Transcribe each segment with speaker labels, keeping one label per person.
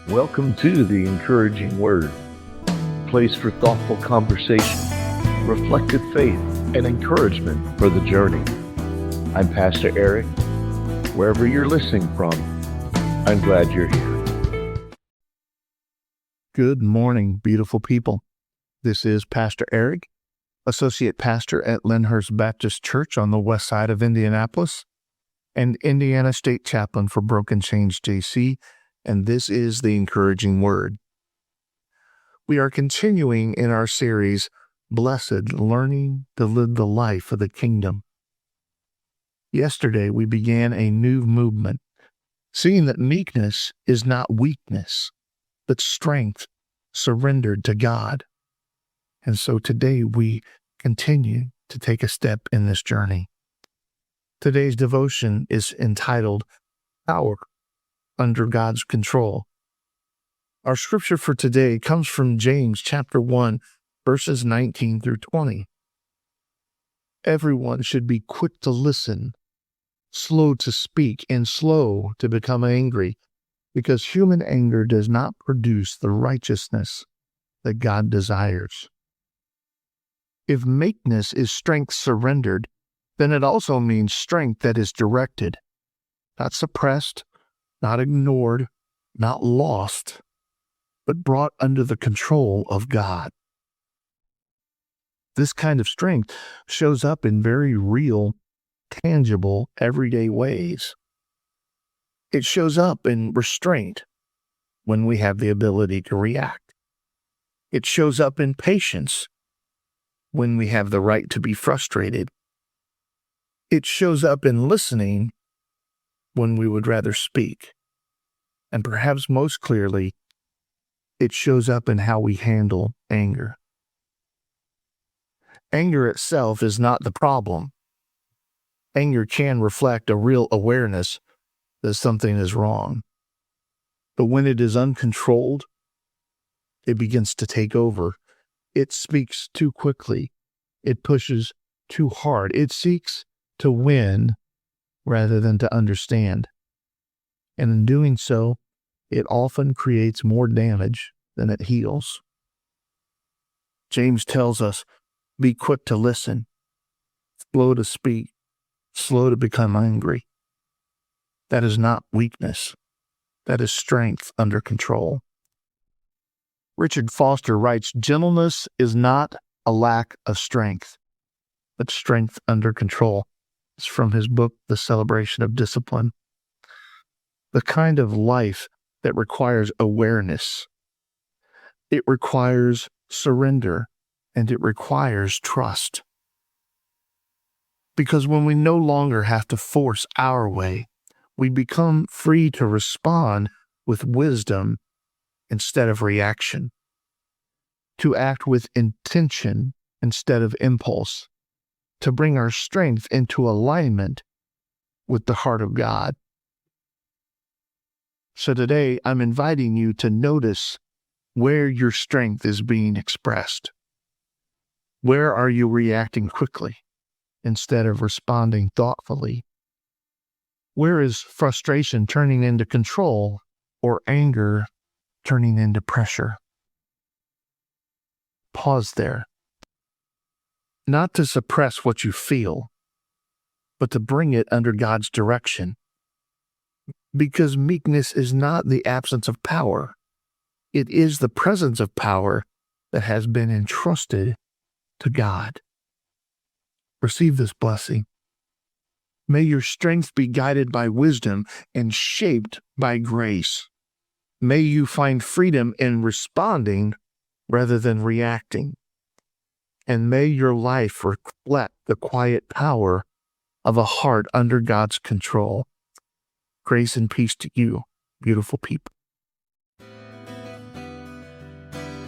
Speaker 1: Welcome to the Encouraging Word, a place for thoughtful conversation, reflective faith, and encouragement for the journey. I'm Pastor Eric. Wherever you're listening from, I'm glad you're here.
Speaker 2: Good morning, beautiful people. This is Pastor Eric, Associate Pastor at Lyndhurst Baptist Church on the west side of Indianapolis, and Indiana State Chaplain for Broken Chains JC, and this is the Encouraging Word. We are continuing in our series, Blessed, Learning to Live the Life of the Kingdom. Yesterday, we began a new movement, seeing that meekness is not weakness, but strength surrendered to God. And so today, we continue to take a step in this journey. Today's devotion is entitled, Power Under God's Control. Our scripture for today comes from James chapter 1, verses 19 through 20. Everyone should be quick to listen, slow to speak, and slow to become angry, because human anger does not produce the righteousness that God desires. If meekness is strength surrendered, then it also means strength that is directed, not suppressed, not ignored, not lost, but brought under the control of God. This kind of strength shows up in very real, tangible, everyday ways. It shows up in restraint when we have the ability to react. It shows up in patience when we have the right to be frustrated. It shows up in listening when we would rather speak. And perhaps most clearly, it shows up in how we handle anger. Anger itself is not the problem. Anger can reflect a real awareness that something is wrong. But when it is uncontrolled, it begins to take over. It speaks too quickly. It pushes too hard. It seeks to win rather than to understand. And in doing so, it often creates more damage than it heals. James tells us, be quick to listen, slow to speak, slow to become angry. That is not weakness. That is strength under control. Richard Foster writes, gentleness is not a lack of strength, but strength under control. It's from his book, The Celebration of Discipline. The kind of life that requires awareness. It requires surrender, and it requires trust. Because when we no longer have to force our way, we become free to respond with wisdom instead of reaction, to act with intention instead of impulse, to bring our strength into alignment with the heart of God. So today, I'm inviting you to notice where your strength is being expressed. Where are you reacting quickly instead of responding thoughtfully? Where is frustration turning into control or anger turning into pressure? Pause there. Not to suppress what you feel, but to bring it under God's direction. Because meekness is not the absence of power. It is the presence of power that has been entrusted to God. Receive this blessing. May your strength be guided by wisdom and shaped by grace. May you find freedom in responding rather than reacting. And may your life reflect the quiet power of a heart under God's control. Grace and peace to you, beautiful people.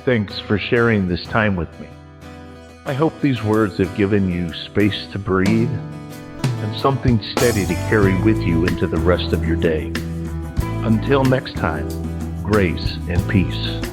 Speaker 1: Thanks for sharing this time with me. I hope these words have given you space to breathe and something steady to carry with you into the rest of your day. Until next time, grace and peace.